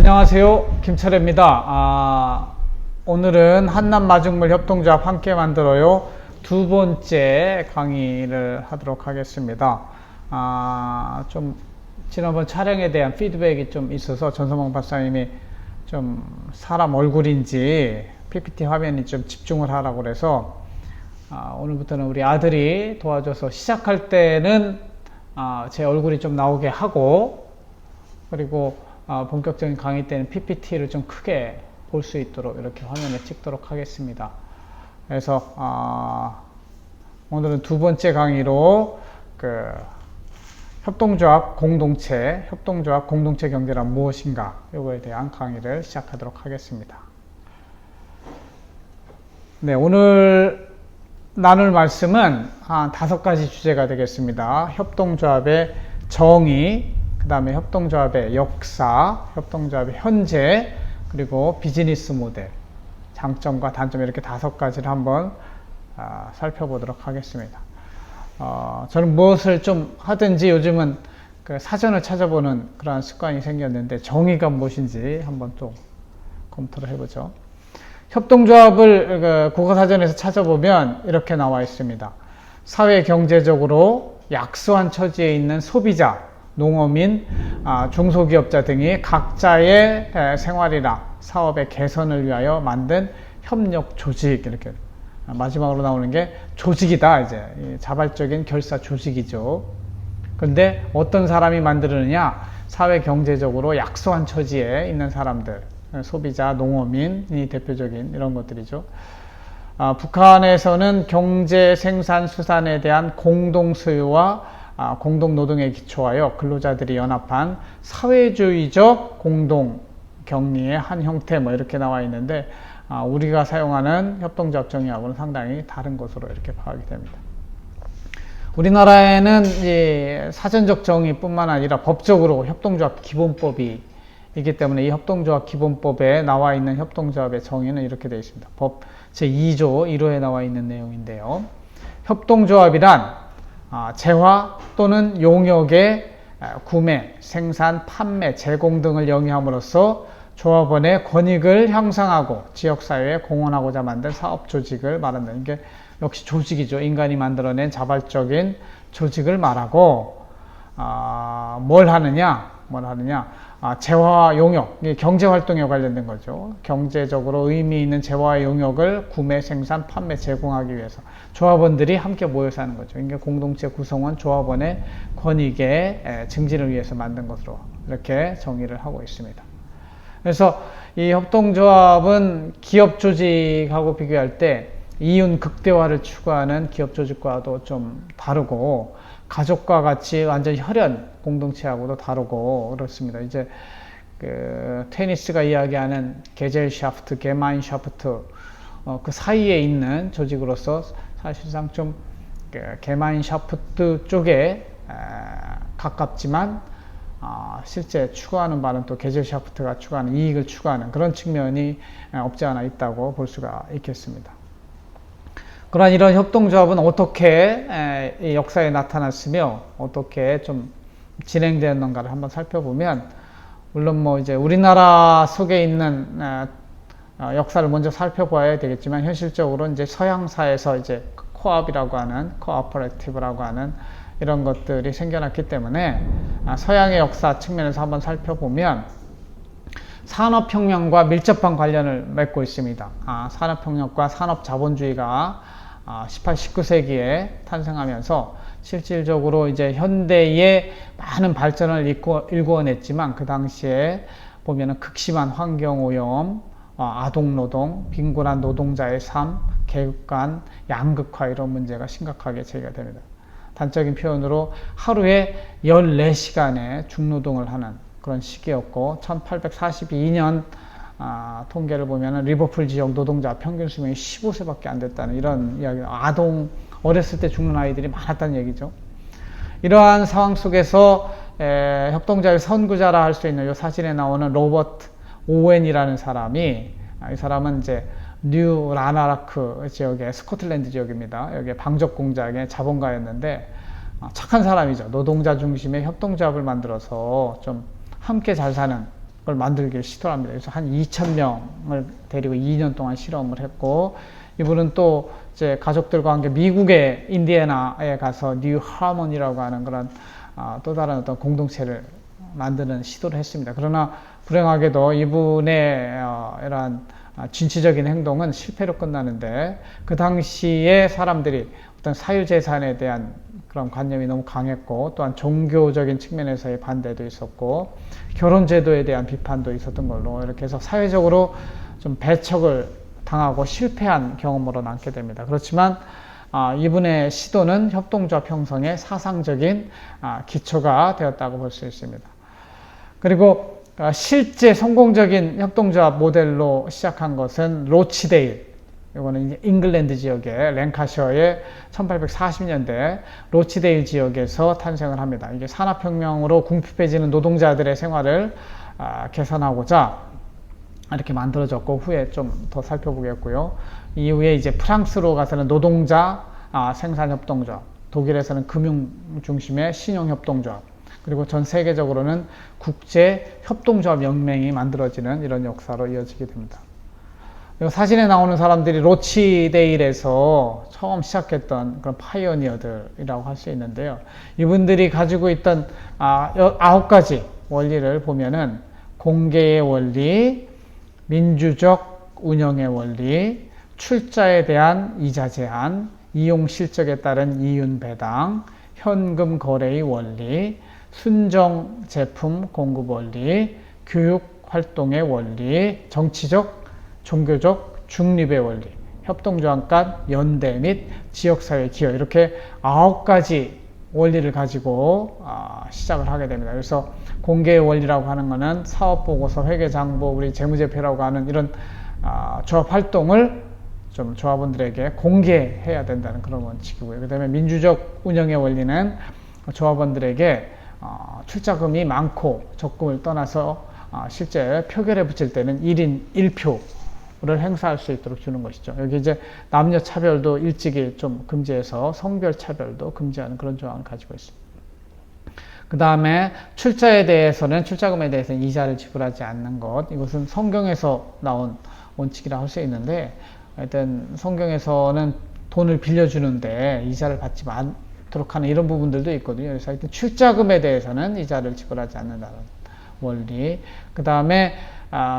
안녕하세요, 김철입니다. 오늘은 한남마중물 협동조합 함께 만들어요 두 번째 강의를 하도록 하겠습니다. 좀 지난번 촬영에 대한 피드백이 좀 있어서 전서봉 박사님이 좀 사람 얼굴인지 PPT 화면이 좀 집중을 하라고 그래서 오늘부터는 우리 아들이 도와줘서 시작할 때는 제 얼굴이 좀 나오게 하고, 그리고 본격적인 강의 때는 PPT를 좀 크게 볼 수 있도록 이렇게 화면에 찍도록 하겠습니다. 그래서 오늘은 두 번째 강의로 협동조합 공동체 경제란 무엇인가, 요거에 대한 강의를 시작하도록 하겠습니다. 네, 오늘 나눌 말씀은 한 5가지 주제가 되겠습니다. 협동조합의 정의, 그 다음에 협동조합의 역사, 협동조합의 현재, 그리고 비즈니스 모델, 장점과 단점, 이렇게 5가지를 한번 살펴보도록 하겠습니다. 저는 무엇을 좀 하든지 요즘은 그 사전을 찾아보는 그런 습관이 생겼는데, 정의가 무엇인지 한번 또 검토를 해보죠. 협동조합을 국어사전에서 찾아보면 이렇게 나와 있습니다. 사회 경제적으로 약소한 처지에 있는 소비자, 농어민, 중소기업자 등이 각자의 생활이나 사업의 개선을 위하여 만든 협력 조직, 이렇게 마지막으로 나오는 게 조직이다. 이제 자발적인 결사 조직이죠. 그런데 어떤 사람이 만드느냐? 사회 경제적으로 약소한 처지에 있는 사람들, 소비자, 농어민이 대표적인 이런 것들이죠. 북한에서는 경제, 생산, 수산에 대한 공동 소유와 공동 노동에 기초하여 근로자들이 연합한 사회주의적 공동 격리의 한 형태, 이렇게 나와 있는데, 우리가 사용하는 협동조합 정의하고는 상당히 다른 것으로 이렇게 파악이 됩니다. 우리나라에는 이 사전적 정의뿐만 아니라 법적으로 협동조합 기본법이 있기 때문에 이 협동조합 기본법에 나와 있는 협동조합의 정의는 이렇게 되어 있습니다. 법 제2조 1호에 나와 있는 내용인데요. 협동조합이란 재화 또는 용역의 구매, 생산, 판매, 제공 등을 영위함으로써 조합원의 권익을 향상하고 지역사회에 공헌하고자 만든 사업조직을 말한다는 게 역시 조직이죠. 인간이 만들어낸 자발적인 조직을 말하고, 뭘 하느냐? 재화와 용역, 경제활동에 관련된 거죠. 경제적으로 의미 있는 재화와 용역을 구매, 생산, 판매, 제공하기 위해서 조합원들이 함께 모여서 하는 거죠. 이게 공동체 구성원 조합원의 권익의 증진을 위해서 만든 것으로 이렇게 정의를 하고 있습니다. 그래서 이 협동조합은 기업 조직하고 비교할 때 이윤 극대화를 추구하는 기업 조직과도 좀 다르고, 가족과 같이 완전 혈연 공동체하고도 다르고 그렇습니다. 이제 테니스가 이야기하는 게젤샤프트, 게마인샤프트, 그 사이에 있는 조직으로서 사실상 좀 게마인샤프트 쪽에 가깝지만, 실제 추구하는 바는 또 게젤샤프트가 추구하는 이익을 추구하는 그런 측면이 없지 않아 있다고 볼 수가 있겠습니다. 그러한 이런 협동조합은 어떻게 역사에 나타났으며 어떻게 좀 진행되었는가를 한번 살펴보면, 물론 이제 우리나라 속에 있는 역사를 먼저 살펴봐야 되겠지만, 현실적으로 이제 서양사에서 이제 코업이라고 하는, 코오퍼레이티브라고 하는 이런 것들이 생겨났기 때문에 서양의 역사 측면에서 한번 살펴보면 산업혁명과 밀접한 관련을 맺고 있습니다. 산업혁명과 산업자본주의가 18, 19세기에 탄생하면서 실질적으로 이제 현대의 많은 발전을 일궈냈지만, 그 당시에 보면은 극심한 환경오염, 아동노동, 빈곤한 노동자의 삶, 계급간 양극화, 이런 문제가 심각하게 제기가 됩니다. 단적인 표현으로 하루에 14시간의 중노동을 하는 그런 시기였고, 1842년 통계를 보면 리버풀 지역 노동자 평균 수명이 15세밖에 안 됐다는 이런 이야기, 어렸을 때 죽는 아이들이 많았다는 얘기죠. 이러한 상황 속에서 협동조합의 선구자라 할 수 있는 이 사진에 나오는 로버트 오웬이라는 사람이, 이 사람은 이제 뉴 라나라크 지역의 스코틀랜드 지역입니다. 여기 방적 공장의 자본가였는데 착한 사람이죠. 노동자 중심의 협동조합을 만들어서 좀 함께 잘 사는 걸 만들길 시도합니다. 그래서 한 2,000명을 데리고 2년 동안 실험을 했고, 이분은 또 이제 가족들과 함께 미국의 인디애나에 가서 뉴 하모니라고 하는 그런 또 다른 어떤 공동체를 만드는 시도를 했습니다. 그러나 불행하게도 이분의 이러한 진취적인 행동은 실패로 끝나는데, 그 당시에 사람들이 어떤 사유재산에 대한 그런 관념이 너무 강했고, 또한 종교적인 측면에서의 반대도 있었고, 결혼제도에 대한 비판도 있었던 걸로 이렇게 해서 사회적으로 좀 배척을 당하고 실패한 경험으로 남게 됩니다. 그렇지만 이분의 시도는 협동조합 형성의 사상적인 기초가 되었다고 볼 수 있습니다. 그리고 실제 성공적인 협동조합 모델로 시작한 것은 로치데일, 이거는 이제 잉글랜드 지역의 랭카셔의 1840년대 로치데일 지역에서 탄생을 합니다. 이게 산업혁명으로 궁핍해지는 노동자들의 생활을 개선하고자 이렇게 만들어졌고, 후에 좀 더 살펴보겠고요. 이후에 이제 프랑스로 가서는 노동자 생산협동조합, 독일에서는 금융 중심의 신용협동조합, 그리고 전 세계적으로는 국제협동조합 연맹이 만들어지는 이런 역사로 이어지게 됩니다. 그리고 사진에 나오는 사람들이 로치데일에서 처음 시작했던 그런 파이오니어들이라고 할 수 있는데요. 이분들이 가지고 있던 9가지 원리를 보면은 공개의 원리, 민주적 운영의 원리, 출자에 대한 이자 제한, 이용 실적에 따른 이윤 배당, 현금 거래의 원리, 순정 제품 공급 원리, 교육 활동의 원리, 정치적, 종교적 중립의 원리, 협동조합 간 연대 및 지역사회 기여, 이렇게 9가지 원리를 가지고 시작을 하게 됩니다. 그래서 공개의 원리라고 하는 것은 사업보고서, 회계장부, 우리 재무제표라고 하는 이런 조합 활동을 좀 조합원들에게 공개해야 된다는 그런 원칙이고요. 그 다음에 민주적 운영의 원리는 조합원들에게 출자금이 많고 적금을 떠나서 실제 표결에 붙일 때는 1인 1표를 행사할 수 있도록 주는 것이죠. 여기 이제 남녀 차별도 일찍이 좀 금지해서 성별 차별도 금지하는 그런 조항을 가지고 있습니다. 그 다음에 출자금에 대해서는 이자를 지불하지 않는 것, 이것은 성경에서 나온 원칙이라 할 수 있는데, 하여튼 성경에서는 돈을 빌려주는데 이자를 받지 않도록 하는 이런 부분들도 있거든요. 그래서 하여튼 출자금에 대해서는 이자를 지불하지 않는다는 원리. 그 다음에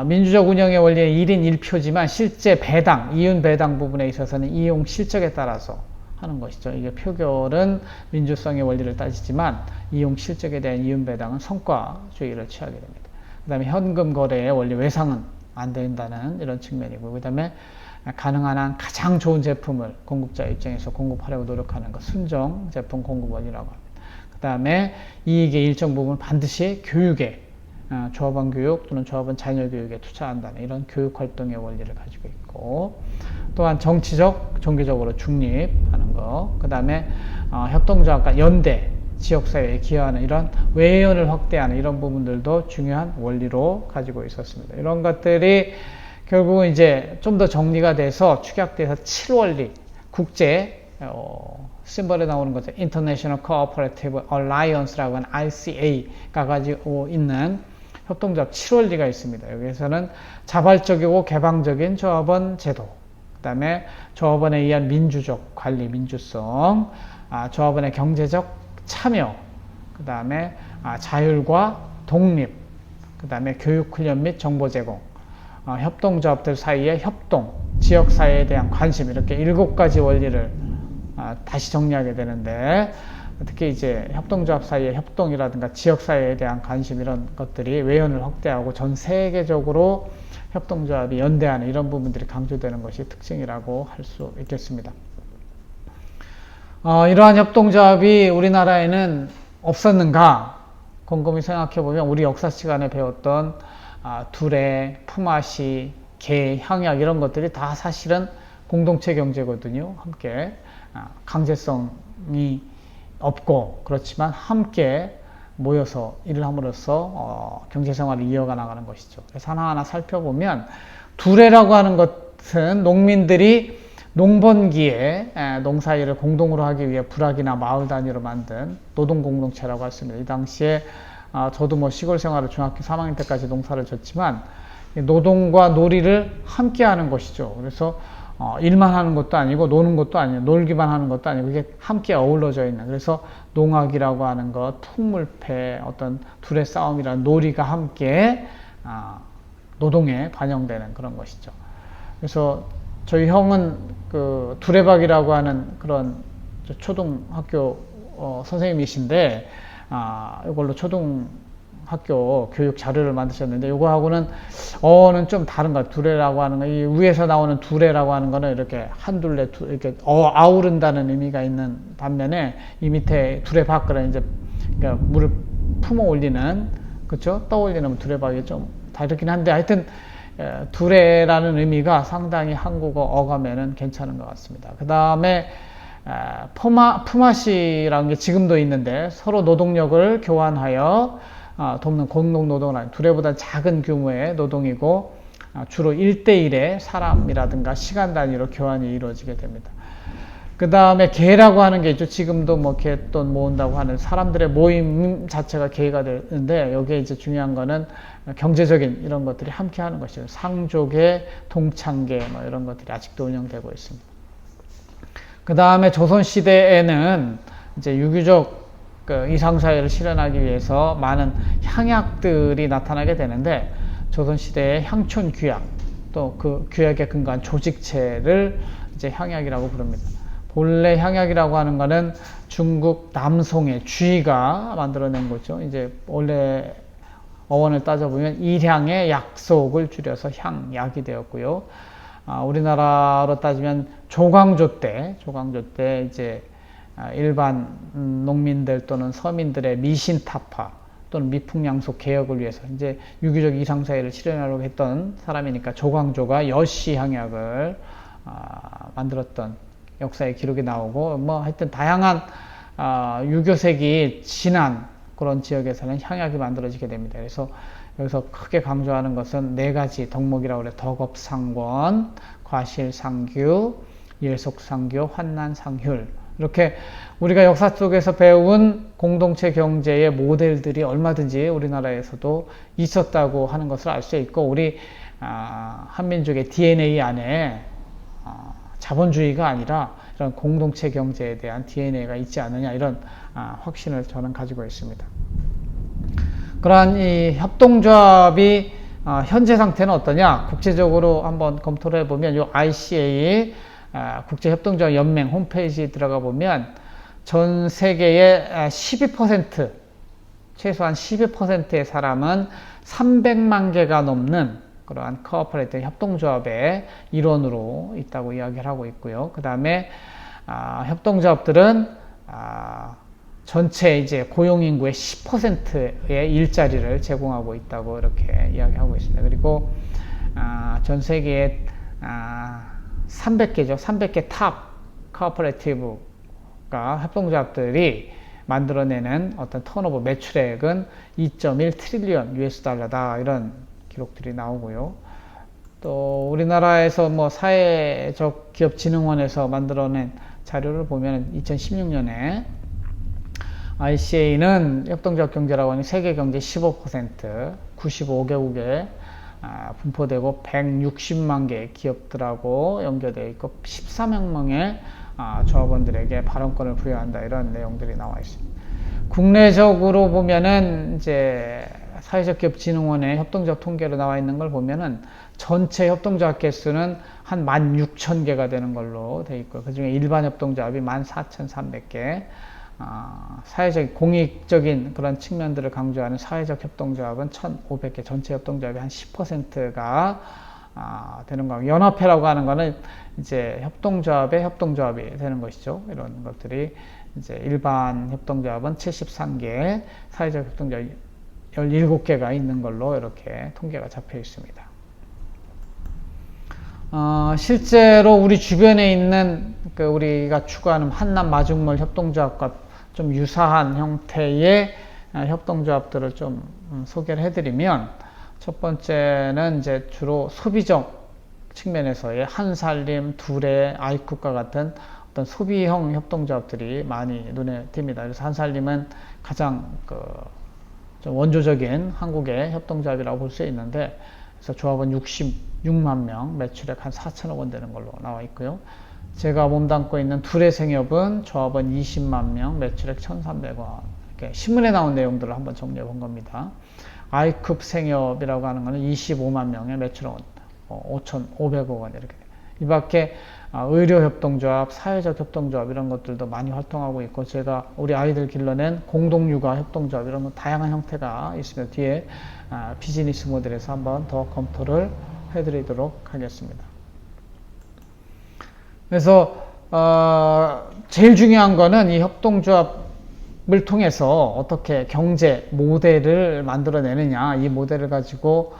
민주적 운영의 원리는 1인 1표지만 실제 배당, 이윤 배당 부분에 있어서는 이용 실적에 따라서 하는 것이죠. 이게 표결은 민주성의 원리를 따지지만 이용 실적에 대한 이윤 배당은 성과주의를 취하게 됩니다. 그 다음에 현금 거래의 원리, 외상은 안 된다는 이런 측면이고, 그 다음에 가능한 한 가장 좋은 제품을 공급자 입장에서 공급하려고 노력하는 것, 순정 제품 공급 원리라고 합니다. 그 다음에 이익의 일정 부분을 반드시 교육에, 조합원 교육 또는 조합원 자녀 교육에 투자한다는 이런 교육 활동의 원리를 가지고 있고, 또한 정치적, 종교적으로 중립하는 거, 그 다음에 협동조합과 연대, 지역사회에 기여하는 이런 외연을 확대하는 이런 부분들도 중요한 원리로 가지고 있었습니다. 이런 것들이 결국은 이제 좀 더 정리가 돼서 축약돼서 7원리, 국제 심벌에 나오는 거죠. International Cooperative Alliance라고 하는 RCA가 가지고 있는 협동조합 7원리가 있습니다. 여기에서는 자발적이고 개방적인 조합원 제도, 그 다음에 조합원에 의한 민주적 관리, 민주성, 조합원의 경제적 참여, 그 다음에 자율과 독립, 그 다음에 교육 훈련 및 정보 제공, 협동조합들 사이의 협동, 지역사회에 대한 관심, 이렇게 7가지 원리를 다시 정리하게 되는데, 특히 이제 협동조합 사이의 협동이라든가 지역사회에 대한 관심, 이런 것들이 외연을 확대하고 전 세계적으로 협동조합이 연대하는 이런 부분들이 강조되는 것이 특징이라고 할 수 있겠습니다. 이러한 협동조합이 우리나라에는 없었는가? 곰곰이 생각해보면 우리 역사 시간에 배웠던 두레, 품앗이, 개, 향약 이런 것들이 다 사실은 공동체 경제거든요. 함께 강제성이 없고, 그렇지만 함께 모여서 일을 함으로써 경제생활을 이어가 나가는 것이죠. 그래서 하나하나 살펴보면 두레라고 하는 것은 농민들이 농번기에 농사일을 공동으로 하기 위해 부락이나 마을 단위로 만든 노동공동체라고 할 수 있습니다. 이 당시에 저도 뭐 시골 생활을 중학교 3학년 때까지 농사를 졌지만 노동과 놀이를 함께 하는 것이죠. 그래서 일만 하는 것도 아니고 노는 것도 아니고 놀기만 하는 것도 아니고 이게 함께 어우러져 있는, 그래서 농악이라고 하는 것, 풍물패, 어떤 둘의 싸움이라는 놀이가 함께 노동에 반영되는 그런 것이죠. 그래서 저희 형은 그 두레박이라고 하는 그런 초등학교 선생님이신데 이걸로 초등학교 교육 자료를 만드셨는데, 이거하고는 어는 좀 다른 것 같아요. 두레라고 하는 거, 이 위에서 나오는 두레라고 하는 거는 이렇게 한 둘레 이렇게 아우른다는 의미가 있는 반면에, 이 밑에 두레박은 이제 그러니까 물을 품어 올리는, 그렇죠? 떠올리는 두레박이 좀 다르긴 한데, 하여튼 두레라는 의미가 상당히 한국어 어감에는 괜찮은 것 같습니다. 그 다음에 품앗이라는 게 지금도 있는데, 서로 노동력을 교환하여 돕는 공동노동을 하는, 두레보다 작은 규모의 노동이고 주로 1대1의 사람이라든가 시간 단위로 교환이 이루어지게 됩니다. 그 다음에 계라고 하는 게 있죠. 지금도 뭐 계돈 모은다고 하는 사람들의 모임 자체가 계가 되는데, 여기에 이제 중요한 거는 경제적인 이런 것들이 함께 하는 것이죠. 상조계, 동창계 뭐 이런 것들이 아직도 운영되고 있습니다. 그 다음에 조선시대에는 이제 유교적 이상사회를 실현하기 위해서 많은 향약들이 나타나게 되는데, 조선시대의 향촌 규약, 또 그 규약에 근거한 조직체를 이제 향약이라고 부릅니다. 본래 향약이라고 하는 거는 중국 남송의 주의가 만들어낸 거죠. 이제 원래 어원을 따져보면 일향의 약속을 줄여서 향약이 되었고요. 우리나라로 따지면 조광조 때 이제 일반 농민들 또는 서민들의 미신타파 또는 미풍양속 개혁을 위해서 이제 유교적 이상사회를 실현하려고 했던 사람이니까 조광조가 여시향약을 만들었던 역사의 기록이 나오고, 뭐 하여튼 다양한 유교색이 진한 그런 지역에서는 향약이 만들어지게 됩니다. 그래서 여기서 크게 강조하는 것은 네 가지 덕목이라고 그래요. 덕업상권, 과실상규, 일속상교, 환난상휼. 이렇게 우리가 역사 속에서 배운 공동체 경제의 모델들이 얼마든지 우리나라에서도 있었다고 하는 것을 알 수 있고, 우리 한민족의 DNA 안에 자본주의가 아니라 이런 공동체 경제에 대한 DNA가 있지 않느냐, 이런 확신을 저는 가지고 있습니다. 그러한 이 협동조합이 현재 상태는 어떠냐? 국제적으로 한번 검토를 해보면 이 ICA 국제협동조합 연맹 홈페이지에 들어가 보면 전 세계의 12%, 최소한 12%의 사람은 300만 개가 넘는 그러한 코어퍼레이티브 협동조합의 일원으로 있다고 이야기를 하고 있고요. 그 다음에 협동조합들은 전체 이제 고용인구의 10%의 일자리를 제공하고 있다고 이렇게 이야기하고 있습니다. 그리고 전 세계에 300개죠. 300개 탑 코어퍼레이티브가 협동조합들이 만들어내는 어떤 턴오버 매출액은 2.1 트릴리언 US 달러다, 이런 기록들이 나오고요. 또 우리나라에서 뭐 사회적 기업진흥원에서 만들어낸 자료를 보면 2016년에 ICA는 협동조합 경제라고 하는 세계 경제 15%, 95개국에 분포되고 160만 개의 기업들하고 연결되어 있고 14만 명의 조합원들에게 발언권을 부여한다, 이런 내용들이 나와 있습니다. 국내적으로 보면은 이제 사회적 기업진흥원의 협동조합 통계로 나와 있는 걸 보면은 전체 협동조합 개수는 한 16,000개가 되는 걸로 되어 있고요. 그 중에 일반 협동조합이 14,300개, 사회적 공익적인 그런 측면들을 강조하는 사회적 협동조합은 1,500개, 전체 협동조합의 한 10%가 되는 거고, 연합회라고 하는 거는 이제 협동조합의 협동조합이 되는 것이죠. 이런 것들이 이제 일반 협동조합은 73개, 사회적 협동조합 17개가 있는 걸로 이렇게 통계가 잡혀 있습니다. 실제로 우리 주변에 있는 우리가 추구하는 한남 마중물 협동조합과 좀 유사한 형태의 협동조합들을 좀 소개를 해드리면, 첫 번째는 이제 주로 소비적 측면에서의 한살림, 두레, 아이쿡과 같은 어떤 소비형 협동조합들이 많이 눈에 띕니다. 그래서 한살림은 가장 좀 원조적인 한국의 협동조합이라고 볼 수 있는데, 그래서 조합은 66만 명, 매출액 한 4천억 원 되는 걸로 나와 있고요. 제가 몸담고 있는 둘의 생협은 조합은 20만 명, 매출액 1,300원. 이렇게 신문에 나온 내용들을 한번 정리해 본 겁니다. 아이쿱 생협이라고 하는 것은 25만 명의 매출액 5,500억 원 이렇게. 이 밖에 의료협동조합, 사회적 협동조합 이런 것들도 많이 활동하고 있고, 제가 우리 아이들 길러낸 공동육아 협동조합 이런 거 다양한 형태가 있으며 뒤에 비즈니스 모델에서 한번 더 검토를 해드리도록 하겠습니다. 그래서 제일 중요한 거는 이 협동조합을 통해서 어떻게 경제 모델을 만들어내느냐, 이 모델을 가지고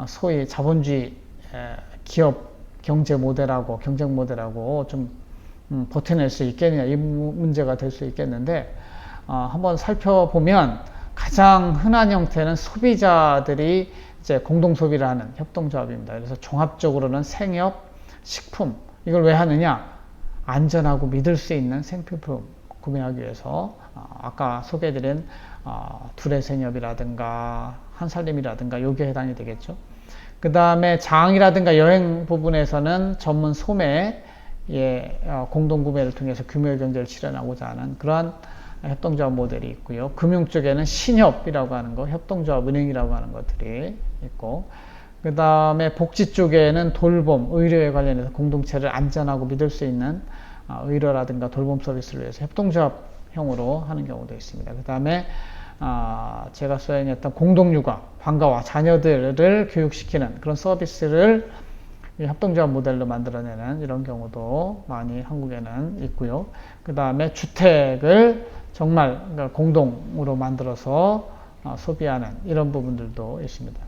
소위 자본주의 기업 경제 모델하고 경쟁 모델하고 좀 버텨낼 수 있겠느냐, 이 문제가 될 수 있겠는데, 한번 살펴보면 가장 흔한 형태는 소비자들이 이제 공동 소비를 하는 협동조합입니다. 그래서 종합적으로는 생협, 식품, 이걸 왜 하느냐? 안전하고 믿을 수 있는 생필품 구매하기 위해서, 아까 소개해드린 둘의 생협이라든가 한살림이라든가 요게 해당이 되겠죠. 그 다음에 장이라든가 여행 부분에서는 전문 소매 공동구매를 통해서 규모경제를 실현하고자 하는 그러한 협동조합 모델이 있고요. 금융 쪽에는 신협이라고 하는 거, 협동조합 은행이라고 하는 것들이 있고, 그 다음에 복지 쪽에는 돌봄, 의료에 관련해서 공동체를 안전하고 믿을 수 있는 의료라든가 돌봄 서비스를 위해서 협동조합형으로 하는 경우도 있습니다. 그 다음에 제가 수행했던 공동육아, 방과와 자녀들을 교육시키는 그런 서비스를 협동조합 모델로 만들어내는 이런 경우도 많이 한국에는 있고요. 그 다음에 주택을 정말 공동으로 만들어서 소비하는 이런 부분들도 있습니다.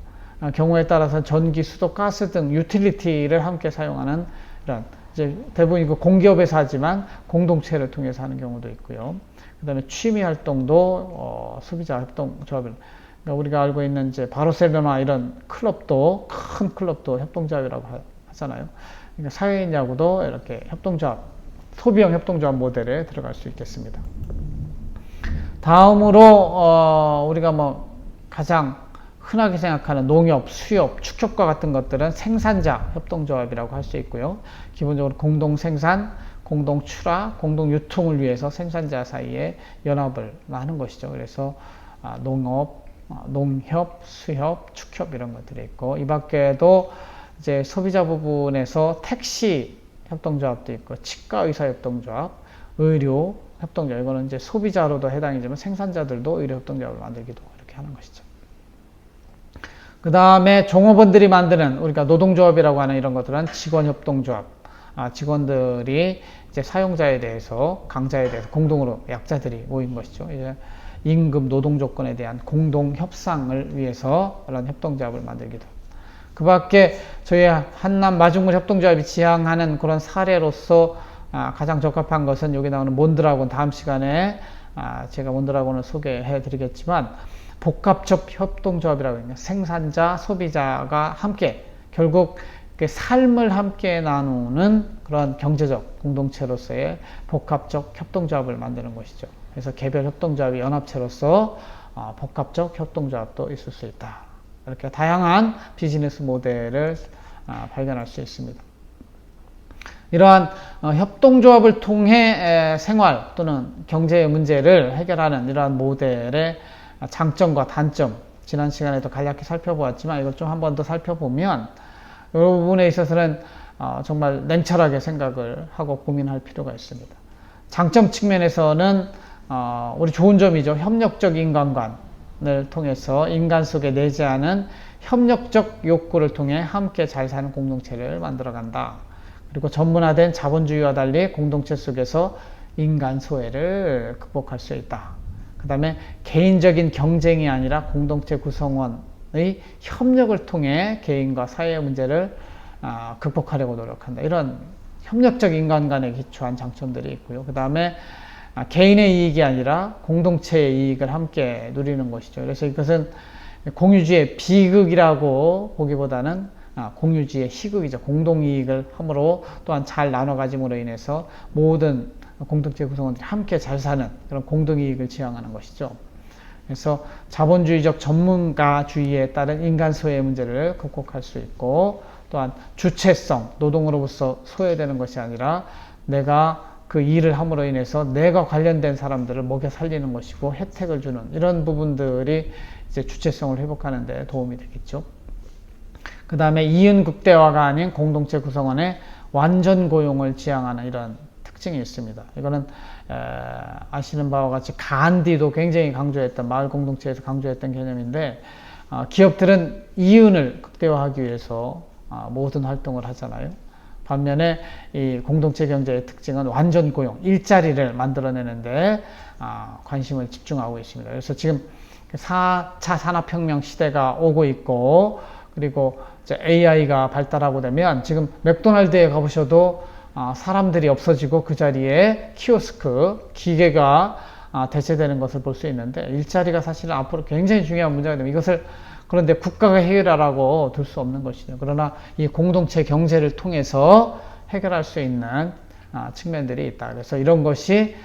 경우에 따라서 전기, 수도, 가스 등 유틸리티를 함께 사용하는 이런, 이제 대부분 이거 공기업에서 하지만 공동체를 통해서 하는 경우도 있고요. 그 다음에 취미 활동도 소비자 협동조합을, 그러니까 우리가 알고 있는 이제 바르셀로나 이런 클럽도, 큰 클럽도 협동조합이라고 하잖아요. 그러니까 사회인 야구도 이렇게 협동조합, 소비형 협동조합 모델에 들어갈 수 있겠습니다. 다음으로 우리가 뭐 가장 흔하게 생각하는 농협, 수협, 축협과 같은 것들은 생산자 협동조합이라고 할 수 있고요. 기본적으로 공동 생산, 공동 출하, 공동 유통을 위해서 생산자 사이에 연합을 하는 것이죠. 그래서 농업, 농협, 수협, 축협 이런 것들이 있고, 이 밖에도 이제 소비자 부분에서 택시 협동조합도 있고, 치과 의사 협동조합, 의료 협동조합, 이거는 이제 소비자로도 해당이지만 생산자들도 의료 협동조합을 만들기도 이렇게 하는 것이죠. 그 다음에 종업원들이 만드는 우리가 노동조합이라고 하는 이런 것들은 직원협동조합. 직원들이 이제 사용자에 대해서, 강자에 대해서 공동으로 약자들이 모인 것이죠. 이제 임금, 노동 조건에 대한 공동 협상을 위해서 그런 협동조합을 만들기도. 그 밖에 저희 한남 마중물 협동조합이 지향하는 그런 사례로서 가장 적합한 것은 여기 나오는 몬드라곤, 다음 시간에 제가 몬드라곤을 소개해 드리겠지만, 복합적 협동조합이라고 합니다. 생산자, 소비자가 함께 결국 삶을 함께 나누는 그런 경제적 공동체로서의 복합적 협동조합을 만드는 것이죠. 그래서 개별 협동조합이 연합체로서 복합적 협동조합도 있을 수 있다. 이렇게 다양한 비즈니스 모델을 발견할 수 있습니다. 이러한 협동조합을 통해 생활 또는 경제의 문제를 해결하는 이러한 모델의 장점과 단점, 지난 시간에도 간략히 살펴보았지만 이걸 좀 한 번 더 살펴보면 이 부분에 있어서는 정말 냉철하게 생각을 하고 고민할 필요가 있습니다. 장점 측면에서는 우리 좋은 점이죠. 협력적 인간관을 통해서 인간 속에 내재하는 협력적 욕구를 통해 함께 잘 사는 공동체를 만들어간다. 그리고 전문화된 자본주의와 달리 공동체 속에서 인간 소외를 극복할 수 있다. 그 다음에 개인적인 경쟁이 아니라 공동체 구성원의 협력을 통해 개인과 사회의 문제를 극복하려고 노력한다. 이런 협력적 인간관에 기초한 장점들이 있고요. 그 다음에 개인의 이익이 아니라 공동체의 이익을 함께 누리는 것이죠. 그래서 이것은 공유주의 비극이라고 보기보다는 공유주의 희극이죠. 공동이익을 함으로 또한 잘 나눠 가짐으로 인해서 모든 공동체 구성원들이 함께 잘 사는 그런 공동이익을 지향하는 것이죠. 그래서 자본주의적 전문가주의에 따른 인간 소외의 문제를 극복할 수 있고, 또한 주체성, 노동으로부터 소외되는 것이 아니라 내가 그 일을 함으로 인해서 내가 관련된 사람들을 먹여 살리는 것이고 혜택을 주는 이런 부분들이 이제 주체성을 회복하는 데 도움이 되겠죠. 그 다음에 이윤 극대화가 아닌 공동체 구성원의 완전 고용을 지향하는 이런 특징이 있습니다. 이거는 아시는 바와 같이 간디도 굉장히 강조했던, 마을 공동체에서 강조했던 개념인데, 기업들은 이윤을 극대화하기 위해서 모든 활동을 하잖아요. 반면에 이 공동체 경제의 특징은 완전 고용, 일자리를 만들어내는데 관심을 집중하고 있습니다. 그래서 지금 4차 산업혁명 시대가 오고 있고, 그리고 이제 AI가 발달하고 되면 지금 맥도날드에 가보셔도 사람들이 없어지고 그 자리에 키오스크, 기계가 대체되는 것을 볼 수 있는데, 일자리가 사실은 앞으로 굉장히 중요한 문제가 됩니다. 이것을 그런데 국가가 해결하라고 둘 수 없는 것이죠. 그러나 이 공동체 경제를 통해서 해결할 수 있는 측면들이 있다. 그래서 이런 것이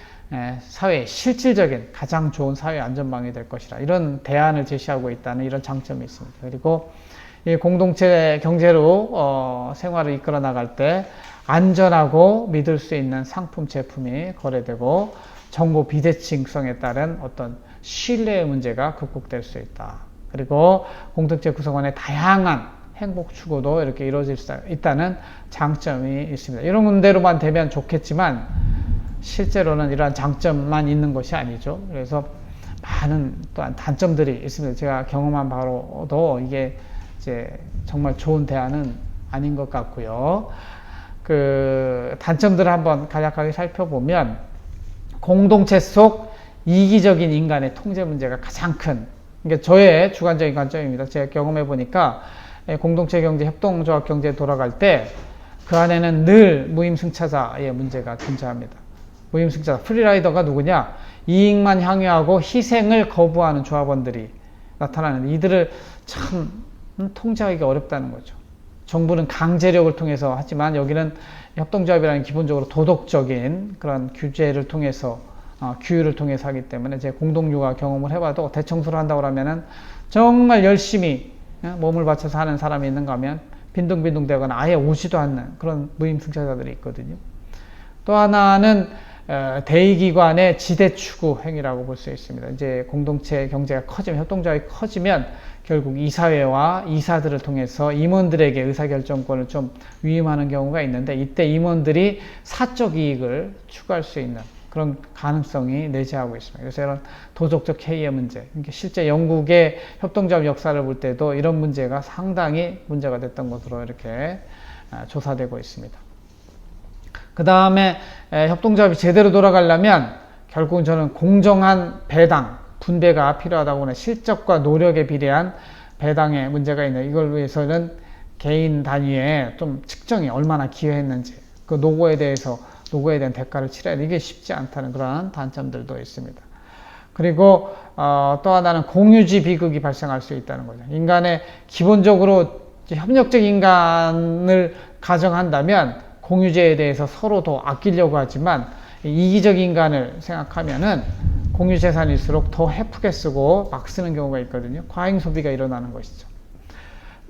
사회의 실질적인 가장 좋은 사회 안전망이 될 것이라, 이런 대안을 제시하고 있다는 이런 장점이 있습니다. 그리고 이 공동체 경제로 생활을 이끌어 나갈 때 안전하고 믿을 수 있는 상품 제품이 거래되고, 정보 비대칭성에 따른 어떤 신뢰의 문제가 극복될 수 있다. 그리고 공동체 구성원의 다양한 행복 추구도 이렇게 이루어질 수 있다는 장점이 있습니다. 이런 문제로만 되면 좋겠지만 실제로는 이러한 장점만 있는 것이 아니죠. 그래서 많은 또한 단점들이 있습니다. 제가 경험한 바로도 이게 이제 정말 좋은 대안은 아닌 것 같고요. 그 단점들을 한번 간략하게 살펴보면, 공동체 속 이기적인 인간의 통제 문제가 가장 큰, 이게 저의 주관적인 관점입니다. 제가 경험해 보니까 공동체 경제, 협동조합 경제에 돌아갈 때 그 안에는 늘 무임승차자의 문제가 존재합니다. 무임승차자, 프리라이더가 누구냐? 이익만 향유하고 희생을 거부하는 조합원들이 나타나는, 이들을 참 통제하기가 어렵다는 거죠. 정부는 강제력을 통해서 하지만 여기는 협동조합이라는 기본적으로 도덕적인 그런 규제를 통해서, 규율을 통해서 하기 때문에, 제 공동육아 경험을 해봐도 대청소를 한다고 하면은 정말 열심히 몸을 바쳐서 하는 사람이 있는가 하면 빈둥빈둥 되거나 아예 오지도 않는 그런 무임승차자들이 있거든요. 또 하나는 대의기관의 지대추구 행위라고 볼 수 있습니다. 이제 공동체 경제가 커지면, 협동조합이 커지면 결국 이사회와 이사들을 통해서 임원들에게 의사결정권을 좀 위임하는 경우가 있는데, 이때 임원들이 사적 이익을 추구할 수 있는 그런 가능성이 내재하고 있습니다. 그래서 이런 도덕적 해이의 문제, 실제 영국의 협동조합 역사를 볼 때도 이런 문제가 상당히 문제가 됐던 것으로 이렇게 조사되고 있습니다. 그 다음에 협동조합이 제대로 돌아가려면 결국은 저는 공정한 배당, 분배가 필요하다고 하는, 실적과 노력에 비례한 배당의 문제가 있는, 이걸 위해서는 개인 단위의 좀 측정이 얼마나 기여했는지, 그 노고에 대한 대가를 치러야 돼. 이게 쉽지 않다는 그런 단점들도 있습니다. 그리고 또 하나는 공유지 비극이 발생할 수 있다는 거죠. 인간의 기본적으로 협력적 인간을 가정한다면 공유재에 대해서 서로 더 아끼려고 하지만, 이기적 인간을 생각하면은 공유재산일수록 더 헤프게 쓰고 막 쓰는 경우가 있거든요. 과잉 소비가 일어나는 것이죠.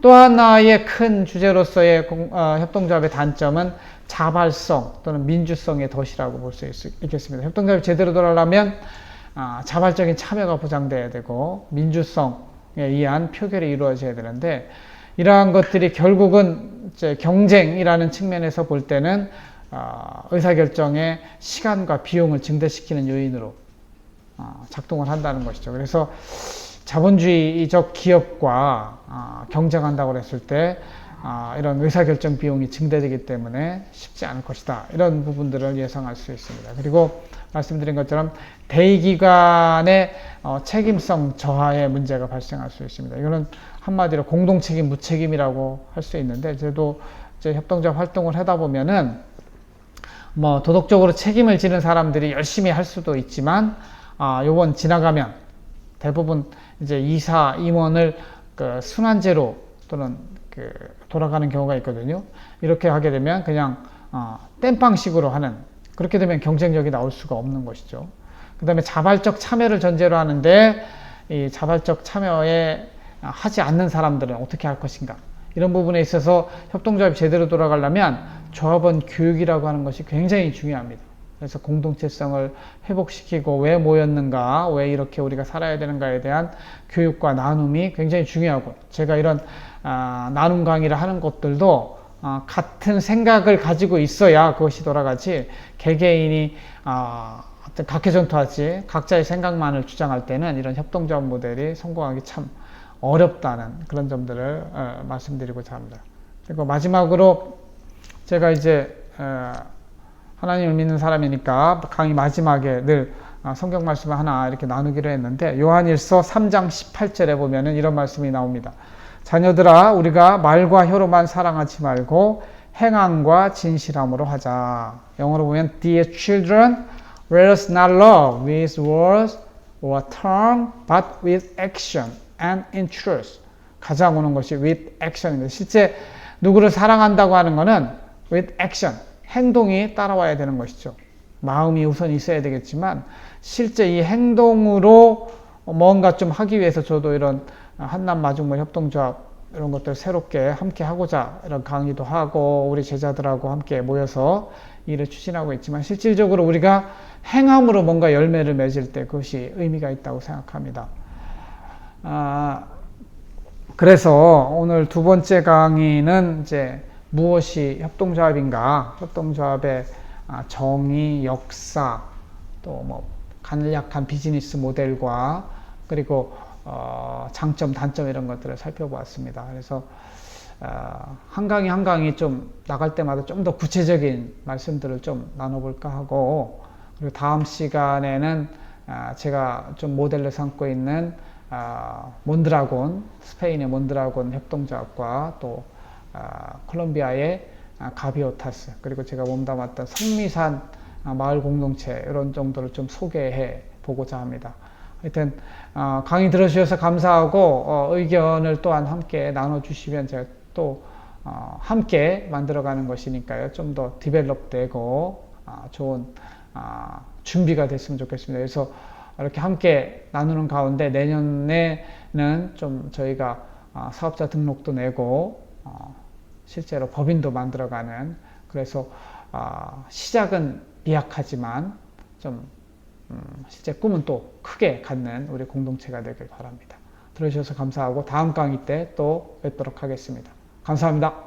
또 하나의 큰 주제로서의 협동조합의 단점은 자발성 또는 민주성의 덫이라고 볼 수 있겠습니다. 협동조합이 제대로 돌아가려면 자발적인 참여가 보장돼야 되고 민주성에 의한 표결이 이루어져야 되는데, 이러한 것들이 결국은 이제 경쟁이라는 측면에서 볼 때는 의사결정의 시간과 비용을 증대시키는 요인으로 작동을 한다는 것이죠. 그래서 자본주의적 기업과 경쟁한다고 했을 때 이런 의사결정 비용이 증대되기 때문에 쉽지 않을 것이다. 이런 부분들을 예상할 수 있습니다. 그리고 말씀드린 것처럼 대의기관의 책임성 저하의 문제가 발생할 수 있습니다. 이거는 한마디로 공동책임, 무책임이라고 할 수 있는데, 저도 이제 협동조합 활동을 하다 보면은 뭐 도덕적으로 책임을 지는 사람들이 열심히 할 수도 있지만, 요번 지나가면 대부분 이제 이사, 임원을 그 순환제로 또는 돌아가는 경우가 있거든요. 이렇게 하게 되면 그냥 땜빵식으로 하는, 그렇게 되면 경쟁력이 나올 수가 없는 것이죠. 그 다음에 자발적 참여를 전제로 하는데, 이 자발적 참여에 하지 않는 사람들은 어떻게 할 것인가. 이런 부분에 있어서 협동조합이 제대로 돌아가려면 조합원 교육이라고 하는 것이 굉장히 중요합니다. 그래서 공동체성을 회복시키고 왜 모였는가, 왜 이렇게 우리가 살아야 되는가에 대한 교육과 나눔이 굉장히 중요하고, 제가 이런 나눔 강의를 하는 것들도 같은 생각을 가지고 있어야 그것이 돌아가지, 개개인이 어떤 각개전투하지 각자의 생각만을 주장할 때는 이런 협동조합 모델이 성공하기 참 어렵다는 그런 점들을 말씀드리고자 합니다. 그리고 마지막으로 제가 이제 하나님을 믿는 사람이니까 강의 마지막에 늘 성경 말씀을 하나 이렇게 나누기로 했는데, 요한일서 3장 18절에 보면은 이런 말씀이 나옵니다. 자녀들아, 우리가 말과 혀로만 사랑하지 말고 행함과 진실함으로 하자. 영어로 보면 Dear children, let us not love with words or tongue, but with action and in truth. 가장 오는 것이 with action입니다. 실제 누구를 사랑한다고 하는 것은 with action, 행동이 따라와야 되는 것이죠. 마음이 우선 있어야 되겠지만 실제 이 행동으로 뭔가 좀 하기 위해서 저도 이런 한남 마중물 협동조합 이런 것들 새롭게 함께 하고자 이런 강의도 하고 우리 제자들하고 함께 모여서 일을 추진하고 있지만, 실질적으로 우리가 행함으로 뭔가 열매를 맺을 때 그것이 의미가 있다고 생각합니다. 그래서 오늘 두 번째 강의는 이제 무엇이 협동조합인가, 협동조합의 정의, 역사, 또 뭐 간략한 비즈니스 모델과 그리고 장점, 단점 이런 것들을 살펴보았습니다. 그래서 한 강의 한 강의 좀 나갈 때마다 좀 더 구체적인 말씀들을 좀 나눠볼까 하고, 그리고 다음 시간에는 제가 좀 모델로 삼고 있는 몬드라곤, 스페인의 몬드라곤 협동조합과 또 콜롬비아의 가비오타스, 그리고 제가 몸담았던 성미산 마을 공동체 이런 정도를 좀 소개해 보고자 합니다. 하여튼 강의 들어주셔서 감사하고 의견을 또한 함께 나눠주시면 제가 또 함께 만들어가는 것이니까요. 좀 더 디벨롭되고 좋은 준비가 됐으면 좋겠습니다. 그래서 이렇게 함께 나누는 가운데 내년에는 좀 저희가 사업자 등록도 내고 실제로 법인도 만들어가는, 그래서 시작은 미약하지만 좀 실제 꿈은 또 크게 갖는 우리 공동체가 되길 바랍니다. 들어주셔서 감사하고 다음 강의 때 또 뵙도록 하겠습니다. 감사합니다.